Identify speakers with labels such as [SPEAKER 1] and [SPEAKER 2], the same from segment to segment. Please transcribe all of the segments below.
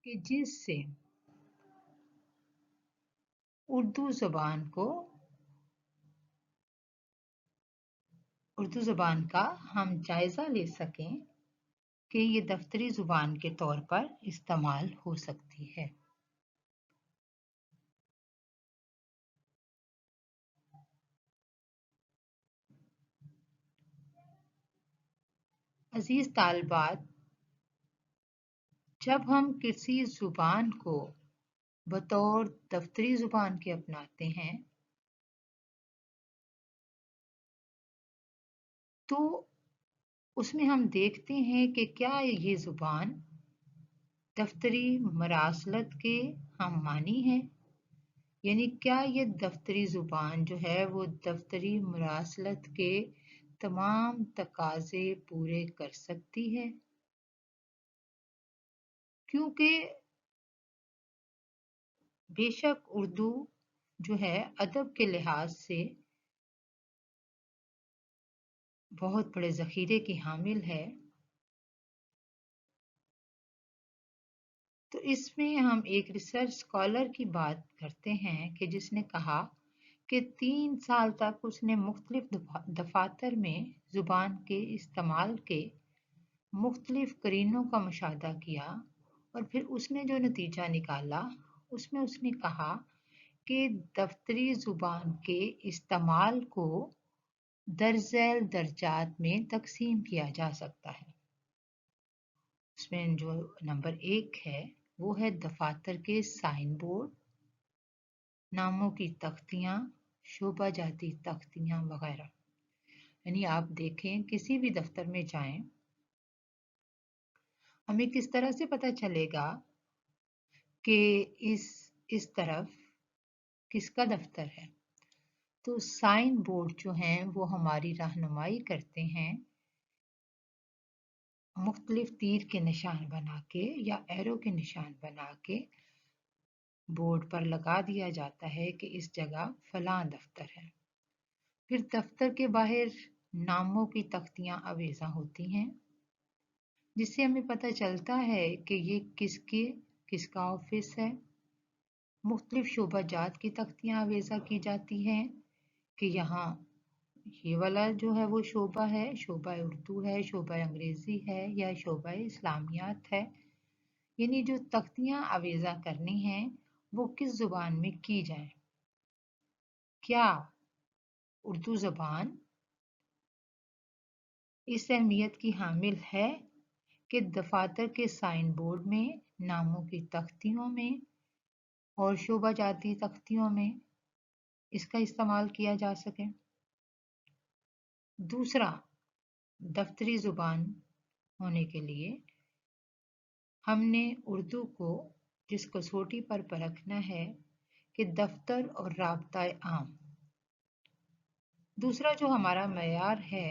[SPEAKER 1] کہ جس سے اردو زبان کا ہم جائزہ لے سکیں کہ یہ دفتری زبان کے طور پر استعمال ہو سکتی ہے۔ عزیز طالبات، جب ہم کسی زبان کو بطور دفتری زبان کے اپناتے ہیں تو اس میں ہم دیکھتے ہیں کہ کیا یہ زبان دفتری مراسلت کے ہم معنی ہے، یعنی کیا یہ دفتری زبان جو ہے وہ دفتری مراسلت کے تمام تقاضے پورے کر سکتی ہے، کیونکہ بے شک اردو جو ہے ادب کے لحاظ سے بہت بڑے ذخیرے کی حامل ہے، تو اس میں ہم ایک ریسرچ اسکالر کی بات کرتے ہیں کہ جس نے کہا کہ 3 سال تک اس نے مختلف دفاتر میں زبان کے استعمال کے مختلف قرینوں کا مشاہدہ کیا، اور پھر اس نے جو نتیجہ نکالا اس میں اس نے کہا کہ دفتری زبان کے استعمال کو درذیل درجات میں تقسیم کیا جا سکتا ہے۔ اس میں جو نمبر 1 ہے وہ ہے دفاتر کے سائن بورڈ، ناموں کی تختیاں، شعبہ جاتی تختیاں وغیرہ۔ یعنی آپ دیکھیں کسی بھی دفتر میں جائیں، ہمیں کس طرح سے پتہ چلے گا کہ اس طرف کس کا دفتر ہے؟ تو سائن بورڈ جو ہیں وہ ہماری رہنمائی کرتے ہیں، مختلف تیر کے نشان بنا کے یا ایرو کے نشان بنا کے بورڈ پر لگا دیا جاتا ہے کہ اس جگہ فلاں دفتر ہے۔ پھر دفتر کے باہر ناموں کی تختیاں آویزاں ہوتی ہیں، جس سے ہمیں پتہ چلتا ہے کہ یہ کس کا آفس ہے۔ مختلف شعبہ جات کی تختیاں آویزاں کی جاتی ہیں کہ یہاں یہ والا جو ہے وہ شعبہ ہے، شعبہ اردو ہے، شعبہ انگریزی ہے یا شعبہ اسلامیات ہے۔ یعنی جو تختیاں آویزاں کرنی ہیں وہ کس زبان میں کی جائیں۔ کیا اردو زبان اس اہمیت کی حامل ہے کہ دفاتر کے سائن بورڈ میں، ناموں کی تختیوں میں اور شعبہ جاتی تختیوں میں اس کا استعمال کیا جا سکے؟ دوسرا، دفتری زبان ہونے کے لیے ہم نے اردو کو جس کسوٹی پر پرکھنا ہے کہ دفتر اور رابطہ عام۔ دوسرا جو ہمارا معیار ہے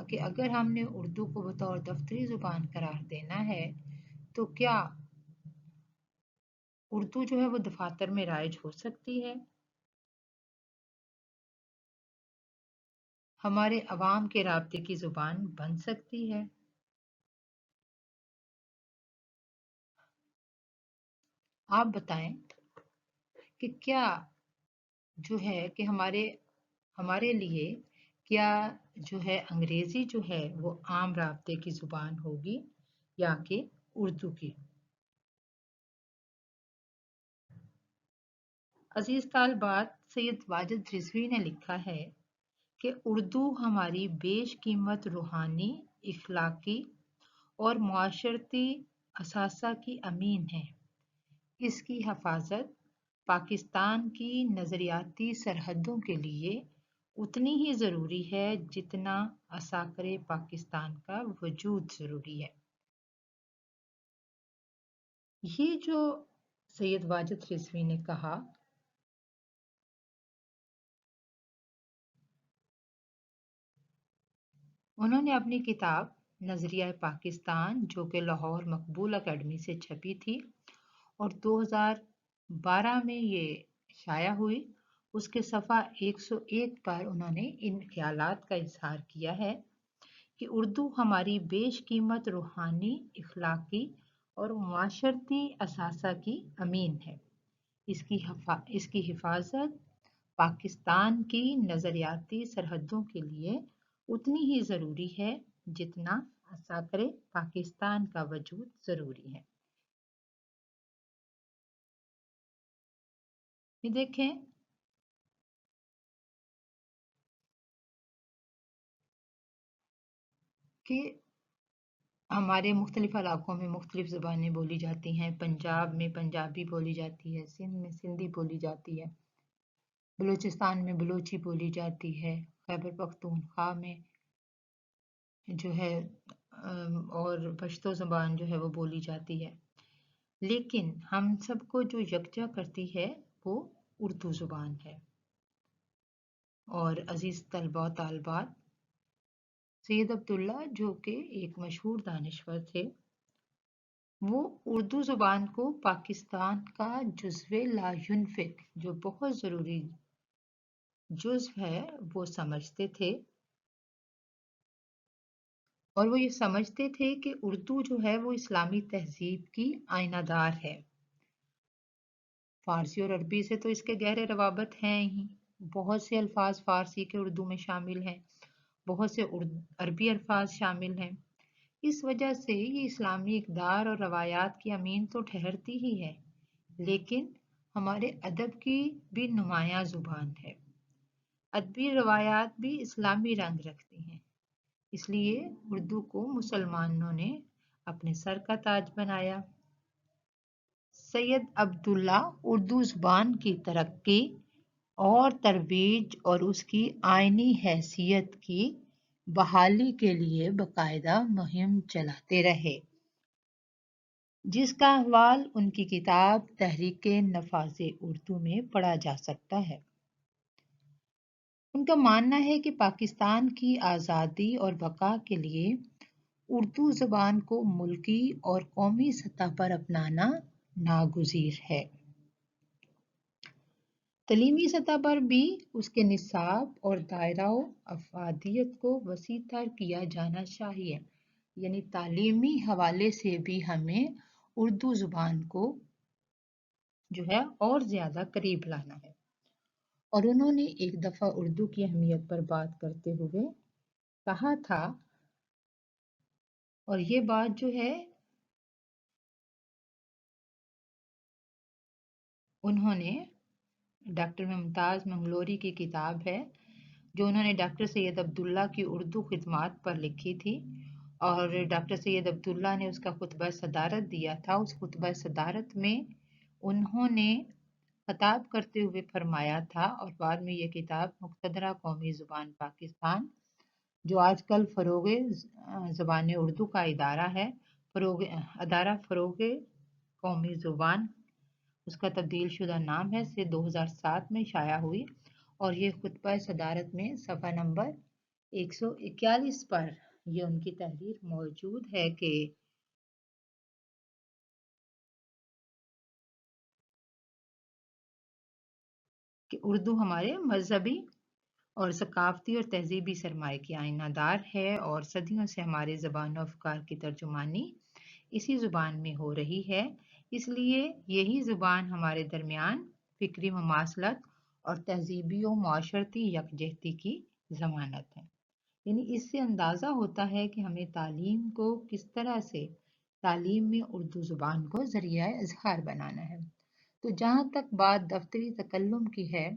[SPEAKER 1] کہ اگر ہم نے اردو کو بطور دفتری زبان قرار دینا ہے تو کیا اردو جو ہے وہ دفاتر میں رائج ہو سکتی ہے، ہمارے عوام کے رابطے کی زبان بن سکتی ہے؟ آپ بتائیں کہ کیا جو ہے کہ ہمارے لیے کیا جو ہے انگریزی جو ہے وہ عام رابطے کی زبان ہوگی یا کہ اردو کی؟ عزیز طالبات، سید واجد رضوی نے لکھا ہے کہ اردو ہماری بیش قیمت روحانی، اخلاقی اور معاشرتی اثاثہ کی امین ہے۔ اس کی حفاظت پاکستان کی نظریاتی سرحدوں کے لیے اتنی ہی ضروری ہے جتنا عساکر پاکستان کا وجود ضروری ہے۔ یہ جو سید واجد رضوی نے کہا انہوں نے اپنی کتاب نظریہ پاکستان جو کہ لاہور مقبول اکیڈمی سے چھپی تھی اور 2012 میں یہ شائع ہوئی، اس کے صفحہ 101 پر انہوں نے ان خیالات کا اظہار کیا ہے کہ اردو ہماری بیش قیمت روحانی، اخلاقی اور معاشرتی اثاثہ کی امین ہے۔ اس کی حفاظت پاکستان کی نظریاتی سرحدوں کے لیے اتنی ہی ضروری ہے جتنا عساکر پاکستان کا وجود ضروری ہے۔ یہ دیکھیں کہ ہمارے مختلف علاقوں میں مختلف زبانیں بولی جاتی ہیں۔ پنجاب میں پنجابی بولی جاتی ہے، سندھ میں سندھی بولی جاتی ہے، بلوچستان میں بلوچی بولی جاتی ہے، خیبر پختونخوا میں جو ہے اور پشتو زبان جو ہے وہ بولی جاتی ہے، لیکن ہم سب کو جو یکجا کرتی ہے وہ اردو زبان ہے۔ اور عزیز طلباء و طالبات، سید عبداللہ جو کہ ایک مشہور دانشور تھے، وہ اردو زبان کو پاکستان کا جزو لا ینفک، جو بہت ضروری جزو ہے، وہ سمجھتے تھے، اور وہ یہ سمجھتے تھے کہ اردو جو ہے وہ اسلامی تہذیب کی آئینہ دار ہے۔ فارسی اور عربی سے تو اس کے گہرے روابط ہیں ہی، بہت سے الفاظ فارسی کے اردو میں شامل ہیں، بہت سے عربی الفاظ شامل ہیں۔ اس وجہ سے یہ اسلامی اقدار اور روایات کی امین تو ٹھہرتی ہی ہے، لیکن ہمارے ادب کی بھی نمایاں زبان ہے۔ ادبی روایات بھی اسلامی رنگ رکھتی ہیں، اس لیے اردو کو مسلمانوں نے اپنے سر کا تاج بنایا۔ سید عبداللہ اردو زبان کی ترقی اور ترویج اور اس کی آئینی حیثیت کی بحالی کے لیے باقاعدہ مہم چلاتے رہے، جس کا احوال ان کی کتاب تحریک نفاذ اردو میں پڑھا جا سکتا ہے۔ ان کا ماننا ہے کہ پاکستان کی آزادی اور بقا کے لیے اردو زبان کو ملکی اور قومی سطح پر اپنانا ناگزیر ہے۔ تعلیمی سطح پر بھی اس کے نصاب اور دائرہ افادیت کو وسیع تر کیا جانا چاہیے، یعنی تعلیمی حوالے سے بھی ہمیں اردو زبان کو جو ہے اور زیادہ قریب لانا ہے۔ اور انہوں نے ایک دفعہ اردو کی اہمیت پر بات کرتے ہوئے کہا تھا، اور یہ بات جو ہے انہوں نے ڈاکٹر ممتاز منگلوری کی کتاب ہے جو انہوں نے ڈاکٹر سید عبداللہ کی اردو خدمات پر لکھی تھی، اور ڈاکٹر سید عبداللہ نے اس کا خطبہ صدارت دیا تھا۔ اس خطبہ صدارت میں انہوں نے خطاب کرتے ہوئے فرمایا تھا، اور بعد میں یہ کتاب مقتدرہ قومی زبان پاکستان جو آج کل فروغ زبان اردو کا ادارہ ہے، فروغ قومی زبان اس کا تبدیل شدہ نام ہے، سے 2007 میں شائع ہوئی، اور یہ خطبہ صدارت میں صفحہ نمبر 141 پر یہ ان کی تحریر موجود ہے کہ اردو ہمارے مذہبی اور ثقافتی اور تہذیبی سرمایہ کی آئینہ دار ہے، اور صدیوں سے ہمارے زبان و افکار کی ترجمانی اسی زبان میں ہو رہی ہے، اس لیے یہی زبان ہمارے درمیان فکری مماثلت اور تہذیبی و معاشرتی یکجہتی کی ضمانت ہے۔ یعنی اس سے اندازہ ہوتا ہے کہ ہمیں تعلیم کو کس طرح سے تعلیم میں اردو زبان کو ذریعہ اظہار بنانا ہے۔ تو جہاں تک بات دفتری تکلم کی ہے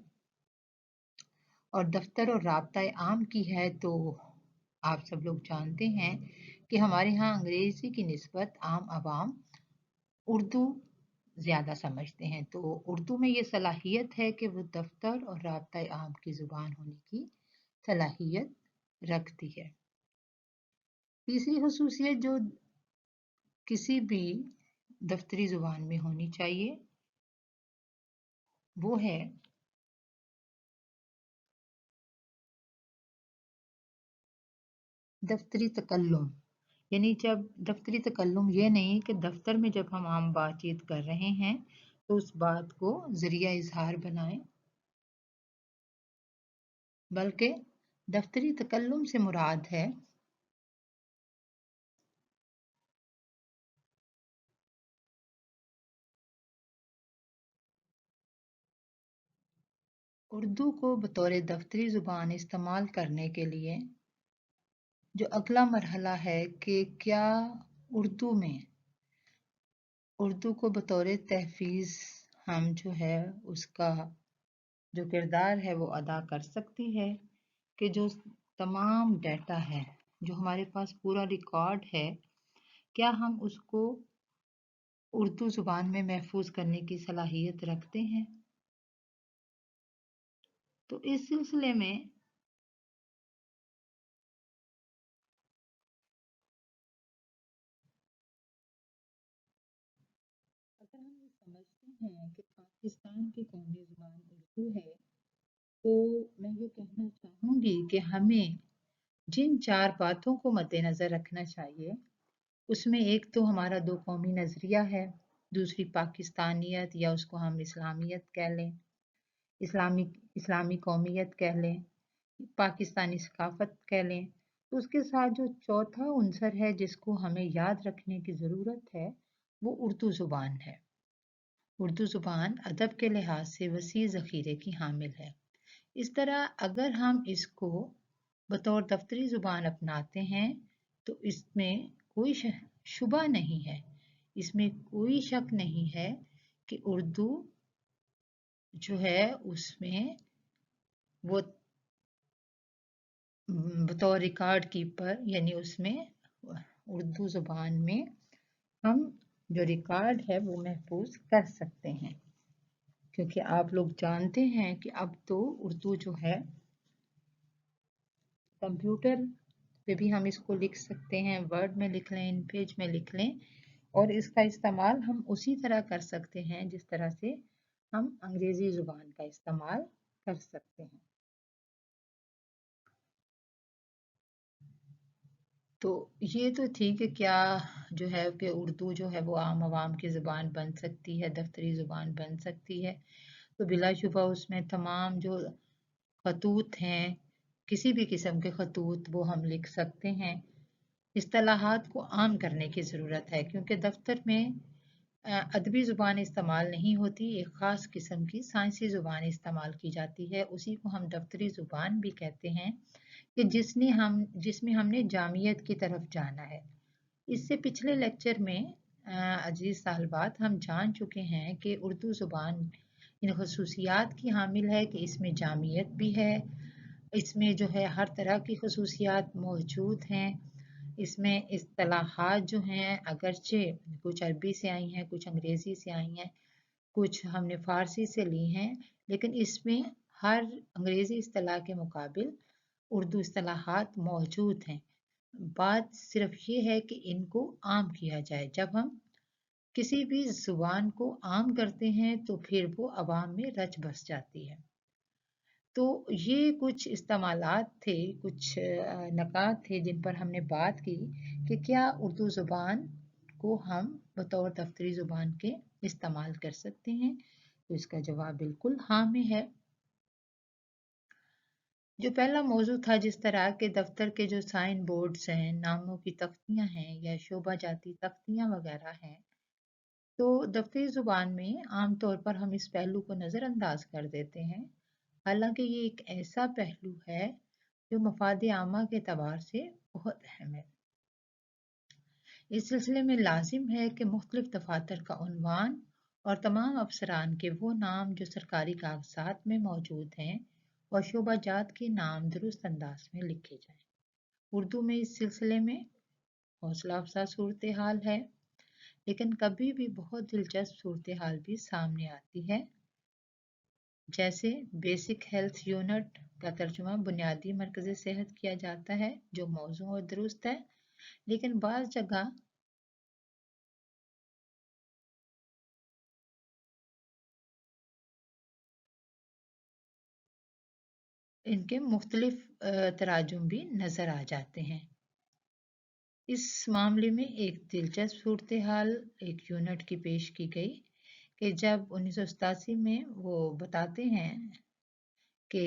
[SPEAKER 1] اور دفتر اور رابطہ عام کی ہے، تو آپ سب لوگ جانتے ہیں کہ ہمارے ہاں انگریزی کی نسبت عام عوام اردو زیادہ سمجھتے ہیں، تو اردو میں یہ صلاحیت ہے کہ وہ دفتر اور رابطہ عام کی زبان ہونے کی صلاحیت رکھتی ہے۔ تیسری خصوصیت جو کسی بھی دفتری زبان میں ہونی چاہیے وہ ہے دفتری تکلم۔ یعنی جب دفتری تکلم یہ نہیں کہ دفتر میں جب ہم عام بات چیت کر رہے ہیں تو اس بات کو ذریعہ اظہار بنائیں، بلکہ دفتری تکلم سے مراد ہے اردو کو بطور دفتری زبان استعمال کرنے کے لیے جو اگلا مرحلہ ہے کہ کیا اردو میں اردو کو بطور تحفظ ہم جو ہے اس کا جو کردار ہے وہ ادا کر سکتی ہے کہ جو تمام ڈیٹا ہے جو ہمارے پاس پورا ریکارڈ ہے کیا ہم اس کو اردو زبان میں محفوظ کرنے کی صلاحیت رکھتے ہیں۔ تو اس سلسلے میں اگر ہم یہ سمجھتے ہیں کہ پاکستان کی قومی زبان اردو ہے تو میں یہ کہنا چاہوں گی کہ ہمیں جن 4 باتوں کو مد نظر رکھنا چاہیے اس میں ایک تو ہمارا دو قومی نظریہ ہے، دوسری پاکستانیت یا اس کو ہم اسلامیت کہہ لیں، اسلامی قومیت کہہ لیں، پاکستانی ثقافت کہہ لیں۔ تو اس کے ساتھ جو چوتھا عنصر ہے جس کو ہمیں یاد رکھنے کی ضرورت ہے وہ اردو زبان ہے۔ اردو زبان ادب کے لحاظ سے وسیع ذخیرے کی حامل ہے۔ اس طرح اگر ہم اس کو بطور دفتری زبان اپناتے ہیں تو اس میں کوئی شبہ نہیں ہے، اس میں کوئی شک نہیں ہے کہ اردو جو ہے اس میں وہ بطور ریکارڈ کیپر یعنی اس میں اردو زبان میں ہم جو ریکارڈ ہے وہ محفوظ کر سکتے ہیں، کیونکہ آپ لوگ جانتے ہیں کہ اب تو اردو جو ہے کمپیوٹر پہ بھی ہم اس کو لکھ سکتے ہیں، ورڈ میں لکھ لیں، ان پیج میں لکھ لیں، اور اس کا استعمال ہم اسی طرح کر سکتے ہیں جس طرح سے ہم انگریزی زبان کا استعمال کر سکتے ہیں۔ تو یہ تو تھی کہ کیا جو ہے کہ اردو جو ہے وہ عام عوام کی زبان بن سکتی ہے، دفتری زبان بن سکتی ہے، تو بلا شبہ اس میں تمام جو خطوط ہیں کسی بھی قسم کے خطوط وہ ہم لکھ سکتے ہیں۔ اصطلاحات کو عام کرنے کی ضرورت ہے کیونکہ دفتر میں ادبی زبان استعمال نہیں ہوتی، ایک خاص قسم کی سائنسی زبان استعمال کی جاتی ہے، اسی کو ہم دفتری زبان بھی کہتے ہیں کہ جس میں ہم نے جامعیت کی طرف جانا ہے۔ اس سے پچھلے لیکچر میں عزیز طالبات ہم جان چکے ہیں کہ اردو زبان ان خصوصیات کی حامل ہے کہ اس میں جامعیت بھی ہے، اس میں جو ہے ہر طرح کی خصوصیات موجود ہیں، اس میں اصطلاحات جو ہیں اگرچہ کچھ عربی سے آئی ہیں، کچھ انگریزی سے آئی ہیں، کچھ ہم نے فارسی سے لی ہیں، لیکن اس میں ہر انگریزی اصطلاح کے مقابل اردو اصطلاحات موجود ہیں۔ بات صرف یہ ہے کہ ان کو عام کیا جائے۔ جب ہم کسی بھی زبان کو عام کرتے ہیں تو پھر وہ عوام میں رچ بس جاتی ہے۔ تو یہ کچھ استعمالات تھے، کچھ نکات تھے جن پر ہم نے بات کی کہ کیا اردو زبان کو ہم بطور دفتری زبان کے استعمال کر سکتے ہیں، تو اس کا جواب بالکل ہاں میں ہے۔ جو پہلا موضوع تھا جس طرح کے دفتر کے جو سائن بورڈز ہیں، ناموں کی تختیاں ہیں یا شعبہ جاتی تختیاں وغیرہ ہیں، تو دفتری زبان میں عام طور پر ہم اس پہلو کو نظر انداز کر دیتے ہیں، حالانکہ یہ ایک ایسا پہلو ہے جو مفاد عامہ کے اعتبار سے بہت اہم ہے۔ اس سلسلے میں لازم ہے کہ مختلف دفاتر کا عنوان اور تمام افسران کے وہ نام جو سرکاری کاغذات میں موجود ہیں اور شعبہ جات کے نام درست انداز میں لکھے جائیں۔ اردو میں اس سلسلے میں حوصلہ افزا صورتحال ہے، لیکن کبھی بھی بہت دلچسپ صورتحال بھی سامنے آتی ہے، جیسے بیسک ہیلتھ یونٹ کا ترجمہ بنیادی مرکز صحت کیا جاتا ہے جو موزوں اور درست ہے، لیکن بعض جگہ ان کے مختلف تراجم بھی نظر آ جاتے ہیں۔ اس معاملے میں ایک دلچسپ صورتحال ایک یونٹ کی پیش کی گئی کہ جب 1987 میں وہ بتاتے ہیں کہ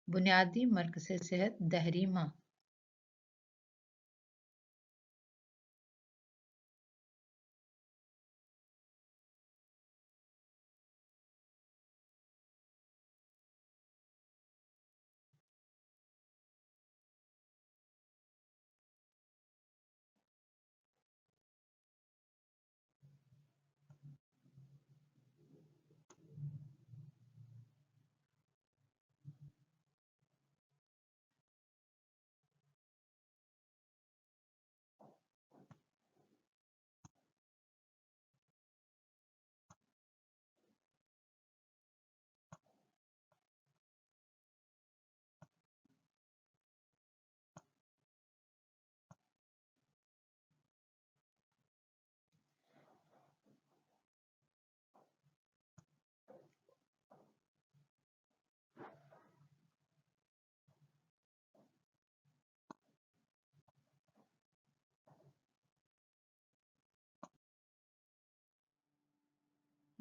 [SPEAKER 1] بنیادی مرکز صحت دہریمہ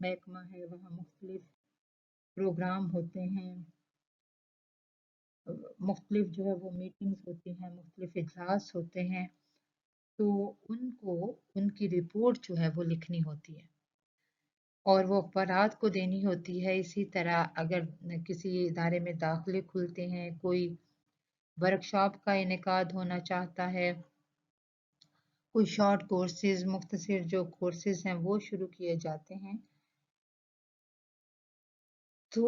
[SPEAKER 1] محکمہ ہے وہاں مختلف پروگرام ہوتے ہیں، مختلف جو ہے وہ میٹنگز ہوتی ہیں، مختلف اجلاس ہوتے ہیں، تو ان کو ان کی رپورٹ جو ہے وہ لکھنی ہوتی ہے اور وہ اخبارات کو دینی ہوتی ہے۔ اسی طرح اگر کسی ادارے میں داخلے کھلتے ہیں، کوئی ورکشاپ کا انعقاد ہونا چاہتا ہے، کوئی شارٹ کورسز، مختصر جو کورسز ہیں وہ شروع کیے جاتے ہیں، تو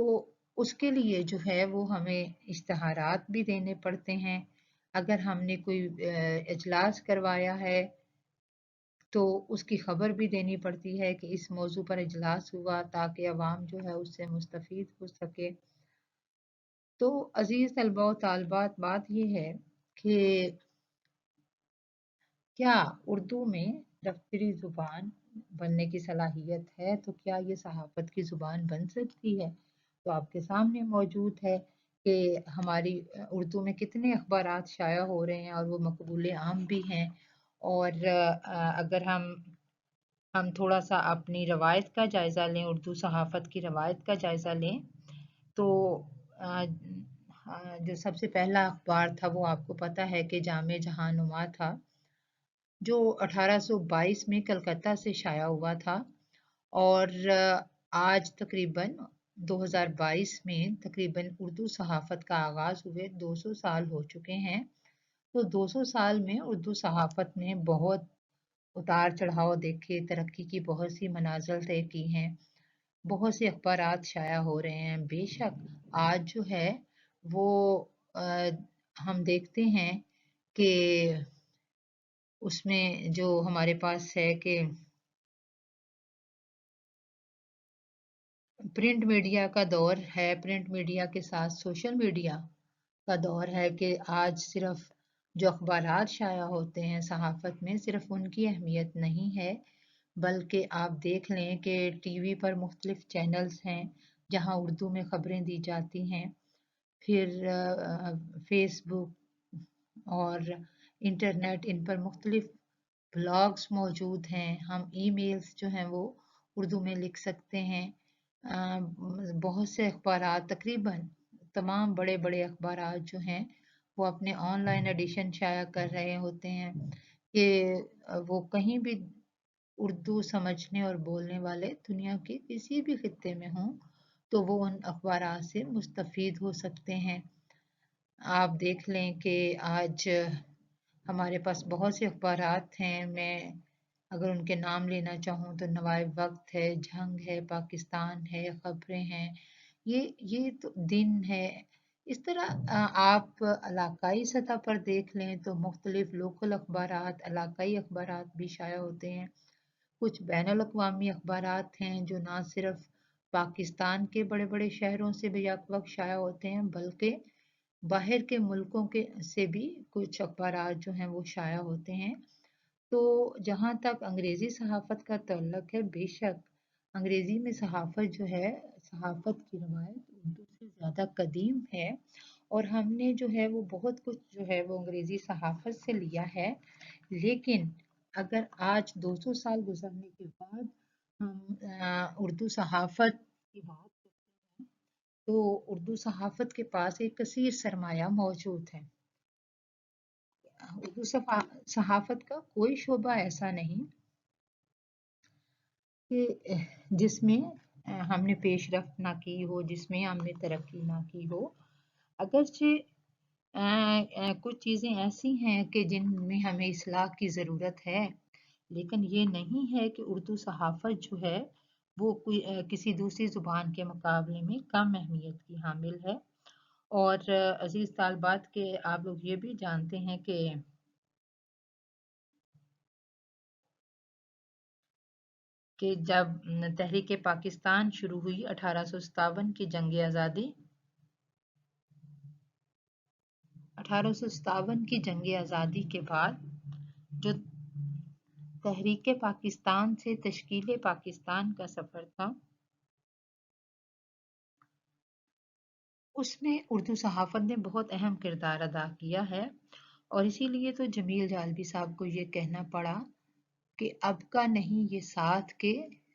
[SPEAKER 1] اس کے لیے جو ہے وہ ہمیں اشتہارات بھی دینے پڑتے ہیں۔ اگر ہم نے کوئی اجلاس کروایا ہے تو اس کی خبر بھی دینی پڑتی ہے کہ اس موضوع پر اجلاس ہوا تاکہ عوام جو ہے اس سے مستفید ہو سکے۔ تو عزیز طلباء و طالبات، بات یہ ہے کہ کیا اردو میں دفتری زبان بننے کی صلاحیت ہے؟ تو کیا یہ صحافت کی زبان بن سکتی ہے؟ تو آپ کے سامنے موجود ہے کہ ہماری اردو میں کتنے اخبارات شائع ہو رہے ہیں اور وہ مقبول عام بھی ہیں۔ اور اگر ہم تھوڑا سا اپنی روایت کا جائزہ لیں، اردو صحافت کی روایت کا جائزہ لیں، تو جو سب سے پہلا اخبار تھا وہ آپ کو پتہ ہے کہ جامع جہاں نما تھا، جو 1822 میں کلکتہ سے شائع ہوا تھا، اور آج تقریباً 2022 میں تقریباً اردو صحافت کا آغاز ہوئے 200 سال ہو چکے ہیں۔ تو 200 سال میں اردو صحافت نے بہت اتار چڑھاؤ دیکھے، ترقی کی بہت سی منازل طے کی ہیں، بہت سے اخبارات شائع ہو رہے ہیں۔ بے شک آج جو ہے وہ ہم دیکھتے ہیں کہ اس میں جو ہمارے پاس ہے کہ پرنٹ میڈیا کا دور ہے، پرنٹ میڈیا کے ساتھ سوشل میڈیا کا دور ہے کہ آج صرف جو اخبارات شائع ہوتے ہیں صحافت میں، صرف ان کی اہمیت نہیں ہے، بلکہ آپ دیکھ لیں کہ ٹی وی پر مختلف چینلز ہیں جہاں اردو میں خبریں دی جاتی ہیں، پھر فیس بک اور انٹرنیٹ، ان پر مختلف بلاگز موجود ہیں، ہم ای میلز جو ہیں وہ اردو میں لکھ سکتے ہیں۔ بہت سے اخبارات، تقریباً تمام بڑے بڑے اخبارات جو ہیں وہ اپنے آن لائن ایڈیشن شائع کر رہے ہوتے ہیں کہ وہ کہیں بھی اردو سمجھنے اور بولنے والے دنیا کے کسی بھی خطے میں ہوں تو وہ ان اخبارات سے مستفید ہو سکتے ہیں۔ آپ دیکھ لیں کہ آج ہمارے پاس بہت سے اخبارات ہیں، میں اگر ان کے نام لینا چاہوں تو نوائے وقت ہے، جھنگ ہے، پاکستان ہے، خبریں ہیں، یہ تو دن ہے۔ اس طرح آپ علاقائی سطح پر دیکھ لیں تو مختلف لوکل اخبارات، علاقائی اخبارات بھی شائع ہوتے ہیں۔ کچھ بین الاقوامی اخبارات ہیں جو نہ صرف پاکستان کے بڑے بڑے شہروں سے بھی یک وقت شائع ہوتے ہیں، بلکہ باہر کے ملکوں کے سے بھی کچھ اخبارات جو ہیں وہ شائع ہوتے ہیں۔ تو جہاں تک انگریزی صحافت کا تعلق ہے، بے شک انگریزی میں صحافت جو ہے، صحافت کی روایت اردو سے زیادہ قدیم ہے، اور ہم نے جو ہے وہ بہت کچھ جو ہے وہ انگریزی صحافت سے لیا ہے، لیکن اگر آج 200 سال گزرنے کے بعد ہم اردو صحافت کی بات کرتے ہیں تو اردو صحافت کے پاس ایک کثیر سرمایہ موجود ہے۔ اردو صحافت کا کوئی شعبہ ایسا نہیں کہ جس میں ہم نے پیش رفت نہ کی ہو، جس میں ہم نے ترقی نہ کی ہو۔ اگرچہ کچھ چیزیں ایسی ہیں کہ جن میں ہمیں اصلاح کی ضرورت ہے، لیکن یہ نہیں ہے کہ اردو صحافت جو ہے وہ کسی دوسری زبان کے مقابلے میں کم اہمیت کی حامل ہے۔ اور عزیز طالبات کے آپ لوگ یہ بھی جانتے ہیں کہ جب تحریک پاکستان شروع ہوئی 1857 کی جنگ آزادی، 1857 کی جنگ آزادی کے بعد جو تحریک پاکستان سے تشکیل پاکستان کا سفر تھا، اس میں اردو صحافت نے بہت اہم کردار ادا کیا ہے، اور اسی لیے تو جمیل جالبی صاحب کو یہ کہنا پڑا کہ اب کا نہیں یہ ساتھ کے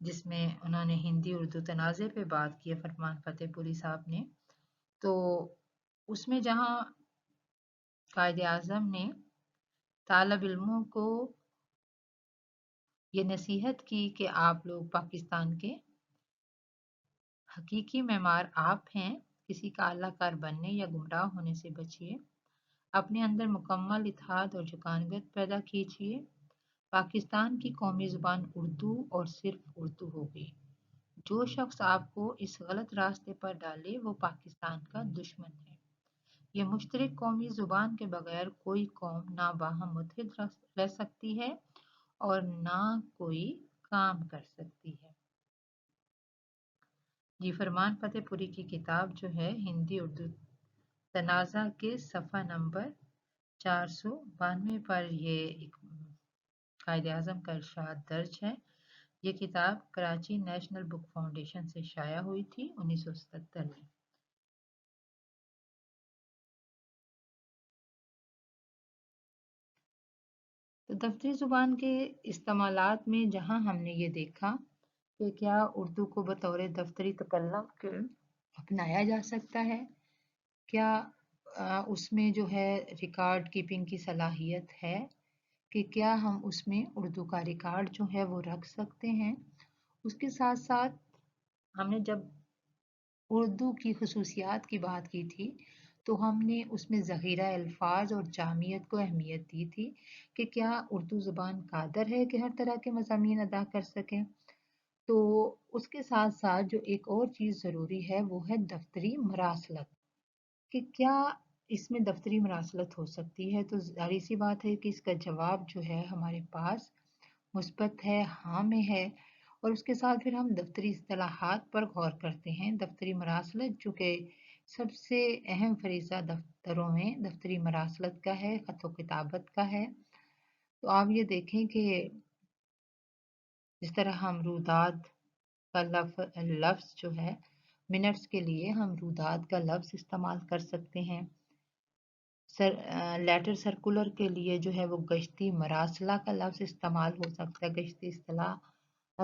[SPEAKER 1] جس میں انہوں نے ہندی اردو تنازع پہ بات کی ہے فرمان فتح پوری صاحب نے. تو اس میں جہاں قائد اعظم نے طالب علموں کو یہ نصیحت کی کہ آپ لوگ پاکستان کے حقیقی معمار آپ ہیں، کسی کا اعلی کار بننے یا گمراہ ہونے سے بچیے، اپنے اندر مکمل اتحاد اور جکانگت پیدا کیجیے. پاکستان کی قومی زبان اردو اور صرف اردو ہوگی. جو شخص آپ کو اس غلط راستے پر ڈالے وہ پاکستان کا دشمن ہے. یہ مشترک قومی زبان کے بغیر کوئی قوم نہ باہم متحد رہ سکتی ہے اور نہ کوئی کام کر سکتی ہے. جی فرمان فتح پوری کی کتاب جو ہے ہندی اردو تنازع کے صفحہ نمبر 492 پر یہ قائد اعظم کا ارشاد درج ہے. یہ کتاب کراچی نیشنل بک فاؤنڈیشن سے شائع ہوئی تھی 1977 میں. تو دفتری زبان کے استعمالات میں جہاں ہم نے یہ دیکھا کہ کیا اردو کو بطور دفتری تکلم کے اپنایا جا سکتا ہے، کیا اس میں جو ہے ریکارڈ کیپنگ کی صلاحیت ہے کہ کیا ہم اس میں اردو کا ریکارڈ جو ہے وہ رکھ سکتے ہیں. اس کے ساتھ ساتھ ہم نے جب اردو کی خصوصیات کی بات کی تھی تو ہم نے اس میں ذخیرہ الفاظ اور جامعیت کو اہمیت دی تھی کہ کیا اردو زبان قادر ہے کہ ہر طرح کے مضامین ادا کر سکیں. تو اس کے ساتھ ساتھ جو ایک اور چیز ضروری ہے وہ ہے دفتری مراسلت، کہ کیا اس میں دفتری مراسلت ہو سکتی ہے. تو ظاہر سی بات ہے کہ اس کا جواب جو ہے ہمارے پاس مثبت ہے، ہاں میں ہے. اور اس کے ساتھ پھر ہم دفتری اصطلاحات پر غور کرتے ہیں. دفتری مراسلت جو کہ سب سے اہم فریضہ دفتروں میں دفتری مراسلت کا ہے، خط و کتابت کا ہے. تو آپ یہ دیکھیں کہ جس طرح ہم روداد کا لفظ جو ہے منٹس کے لیے ہم روداد کا لفظ استعمال کر سکتے ہیں. لیٹر سرکولر کے لیے جو ہے وہ گشتی مراسلہ کا لفظ استعمال ہو سکتا ہے،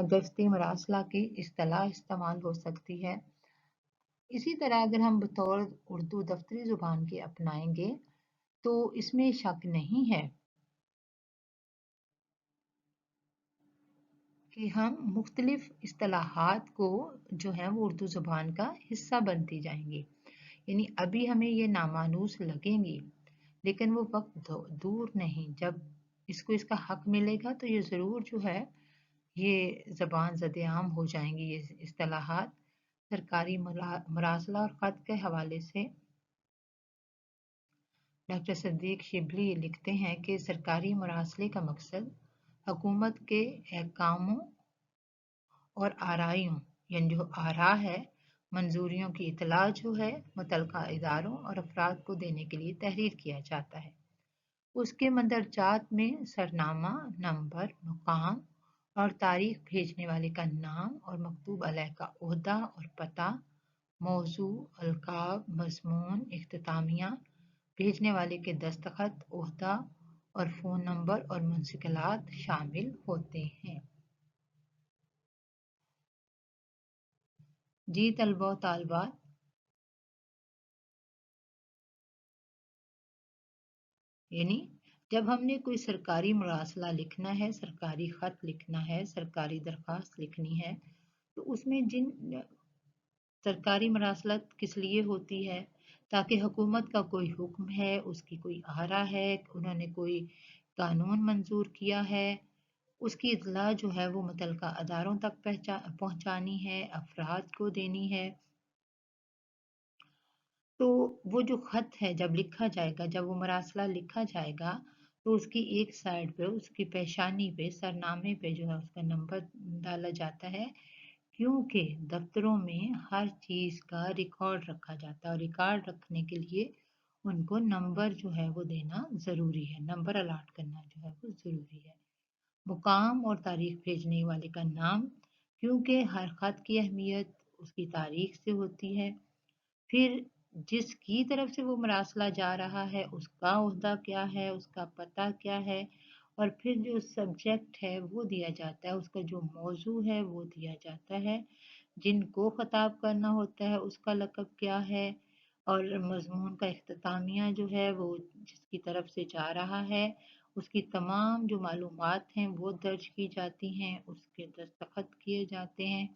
[SPEAKER 1] گشتی مراسلہ کی اصطلاح استعمال ہو سکتی ہے. اسی طرح اگر ہم بطور اردو دفتری زبان کے اپنائیں گے تو اس میں شک نہیں ہے کہ ہم مختلف اصطلاحات کو جو ہے وہ اردو زبان کا حصہ بنتی جائیں گی. یعنی ابھی ہمیں یہ نامانوس لگیں گی لیکن وہ وقت دور نہیں جب اس کو اس کا حق ملے گا تو یہ ضرور جو ہے یہ زبان زد عام ہو جائیں گی. یہ اصطلاحات سرکاری مراسلہ اور خط کے حوالے سے ڈاکٹر صدیق شبلی لکھتے ہیں کہ سرکاری مراسلے کا مقصد حکومت کے احکاموں اور آرائیوں یعنی جو آراء ہے منظوریوں کی اطلاع جو ہے متعلقہ اداروں اور افراد کو دینے کے لیے تحریر کیا جاتا ہے. اس کے مندرجات میں سرنامہ، نمبر، مقام اور تاریخ، بھیجنے والے کا نام اور مکتوب علیہ کا عہدہ اور پتہ، موضوع، القاب، مضمون، اختتامیہ، بھیجنے والے کے دستخط، عہدہ اور فون نمبر اور منسقلات شامل ہوتے ہیں. جی طلبہ و طالبات، یعنی جب ہم نے کوئی سرکاری مراسلہ لکھنا ہے، سرکاری خط لکھنا ہے، سرکاری درخواست لکھنی ہے تو اس میں سرکاری مراسلت کس لیے ہوتی ہے؟ تاکہ حکومت کا کوئی حکم ہے، اس کی کوئی آرا ہے، انہوں نے کوئی قانون منظور کیا ہے، اس کی اطلاع جو ہے وہ متعلقہ اداروں تک پہنچانی ہے، افراد کو دینی ہے. تو وہ جو خط ہے جب لکھا جائے گا، جب وہ مراسلہ لکھا جائے گا تو اس کی ایک سائڈ پہ اس کی پیشانی پہ سرنامے پہ جو ہے اس کا نمبر ڈالا جاتا ہے کیونکہ دفتروں میں ہر چیز کا ریکارڈ رکھا جاتا ہے اور ریکارڈ رکھنے کے لیے ان کو نمبر جو ہے وہ دینا ضروری ہے، نمبر الاٹ کرنا جو ہے وہ ضروری ہے. مقام اور تاریخ، بھیجنے والے کا نام کیونکہ ہر خط کی اہمیت اس کی تاریخ سے ہوتی ہے. پھر جس کی طرف سے وہ مراسلہ جا رہا ہے اس کا عہدہ کیا ہے، اس کا پتہ کیا ہے اور پھر جو سبجیکٹ ہے وہ دیا جاتا ہے، اس کا جو موضوع ہے وہ دیا جاتا ہے، جن کو خطاب کرنا ہوتا ہے اس کا لقب کیا ہے، اور مضمون کا اختتامیہ جو ہے وہ جس کی طرف سے جا رہا ہے اس کی تمام جو معلومات ہیں وہ درج کی جاتی ہیں، اس کے دستخط کیے جاتے ہیں،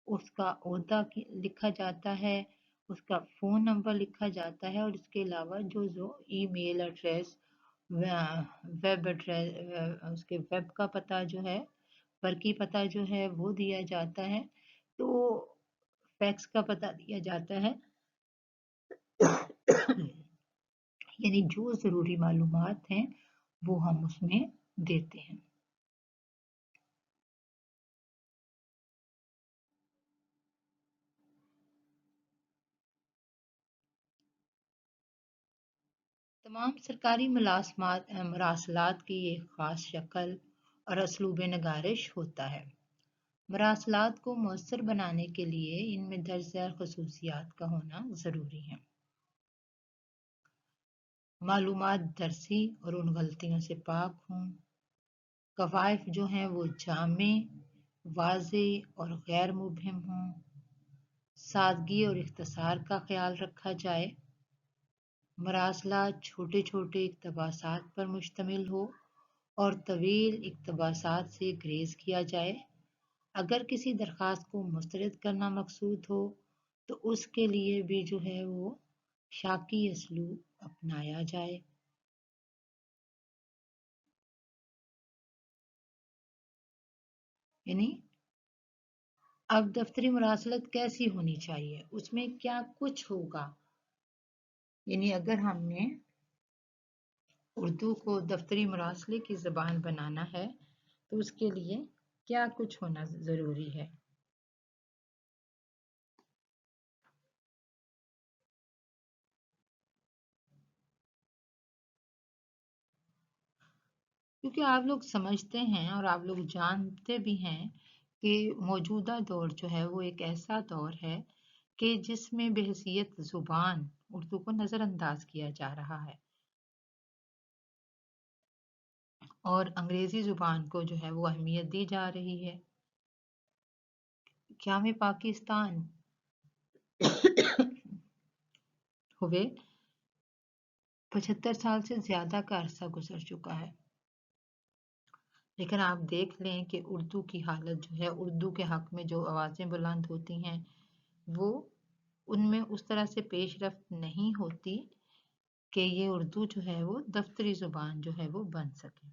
[SPEAKER 1] اس کا عہدہ لکھا جاتا ہے، اس کا فون نمبر لکھا جاتا ہے، اور اس کے علاوہ جو ای میل ایڈریس، ویب ایڈریس، اس کے ویب کا پتہ جو ہے، برقی پتہ جو ہے وہ دیا جاتا ہے، تو فیکس کا پتہ دیا جاتا ہے، یعنی جو ضروری معلومات ہیں وہ ہم اس میں دیتے ہیں۔ تمام سرکاری مراسلات کی ایک خاص شکل اور اسلوب نگارش ہوتا ہے۔ مراسلات کو مؤثر بنانے کے لیے ان میں درج ذیل خصوصیات کا ہونا ضروری ہے۔ معلومات درسی اور ان غلطیوں سے پاک ہوں، قوائف جو ہیں وہ جامع، واضح اور غیر مبہم ہوں، سادگی اور اختصار کا خیال رکھا جائے، مراسلات چھوٹے چھوٹے اقتباسات پر مشتمل ہو اور طویل اقتباسات سے گریز کیا جائے۔ اگر کسی درخواست کو مسترد کرنا مقصود ہو تو اس کے لیے بھی جو ہے وہ شاکی اسلوب اپنایا جائے۔ یعنی اب دفتری مراسلت کیسی ہونی چاہیے، اس میں کیا کچھ ہوگا، یعنی اگر ہم نے اردو کو دفتری مراسلے کی زبان بنانا ہے تو اس کے لیے کیا کچھ ہونا ضروری ہے۔ کیونکہ آپ لوگ سمجھتے ہیں اور آپ لوگ جانتے بھی ہیں کہ موجودہ دور جو ہے وہ ایک ایسا دور ہے کہ جس میں بحیثیت زبان اردو کو نظر انداز کیا جا رہا ہے، اور انگریزی زبان کو جو ہے وہ اہمیت دی جا رہی ہے۔ قیام پاکستان ہوئے 75 سال سے زیادہ کا عرصہ گزر چکا ہے، لیکن آپ دیکھ لیں کہ اردو کی حالت جو ہے، اردو کے حق میں جو آوازیں بلند ہوتی ہیں وہ ان میں اس طرح سے پیش رفت نہیں ہوتی کہ یہ اردو جو ہے وہ دفتری زبان جو ہے وہ بن سکے۔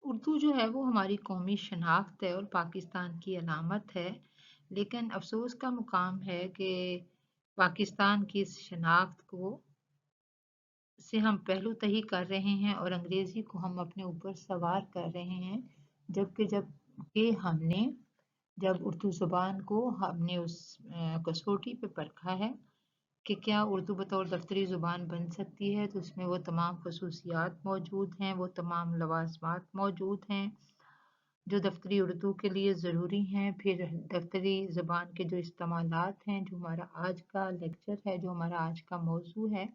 [SPEAKER 1] اردو جو ہے وہ ہماری قومی شناخت ہے اور پاکستان کی علامت ہے، لیکن افسوس کا مقام ہے کہ پاکستان کی اس شناخت کو سے ہم پہلو تہی کر رہے ہیں اور انگریزی کو ہم اپنے اوپر سوار کر رہے ہیں، جب کہ ہم نے جب اردو زبان کو ہم نے اس کسوٹی پہ پرکھا ہے کہ کیا اردو بطور دفتری زبان بن سکتی ہے، تو اس میں وہ تمام خصوصیات موجود ہیں، وہ تمام لوازمات موجود ہیں جو دفتری اردو کے لیے ضروری ہیں۔ پھر دفتری زبان کے جو استعمالات ہیں، جو ہمارا آج کا لیکچر ہے، جو ہمارا آج کا موضوع ہے،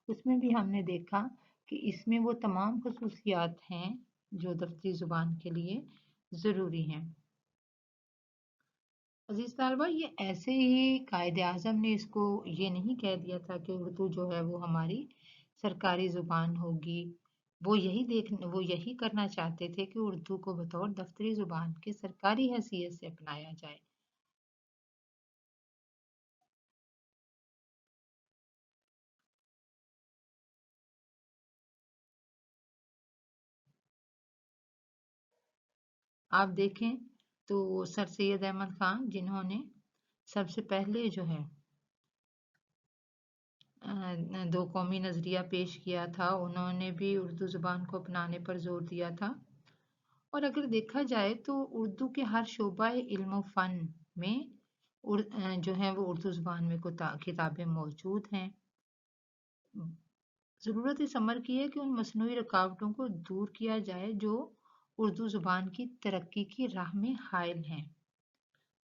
[SPEAKER 1] اس میں بھی ہم نے دیکھا کہ اس میں وہ تمام خصوصیات ہیں جو دفتری زبان کے لیے ضروری ہیں۔ عزیز طالبہ، یہ ایسے ہی قائد اعظم نے اس کو یہ نہیں کہہ دیا تھا کہ اردو جو ہے وہ ہماری سرکاری زبان ہوگی، وہ یہی کرنا چاہتے تھے کہ اردو کو بطور دفتری زبان کے سرکاری حیثیت سے اپنایا جائے۔ آپ دیکھیں تو سر سید احمد خان جنہوں نے سب سے پہلے جو ہے دو قومی نظریہ پیش کیا تھا، انہوں نے بھی اردو زبان کو اپنانے پر زور دیا تھا، اور اگر دیکھا جائے تو اردو کے ہر شعبہ علم و فن میں جو ہے وہ اردو زبان میں کتابیں موجود ہیں۔ ضرورت اس امر کی ہے کہ ان مصنوعی رکاوٹوں کو دور کیا جائے جو اردو زبان کی ترقی کی راہ میں حائل ہیں۔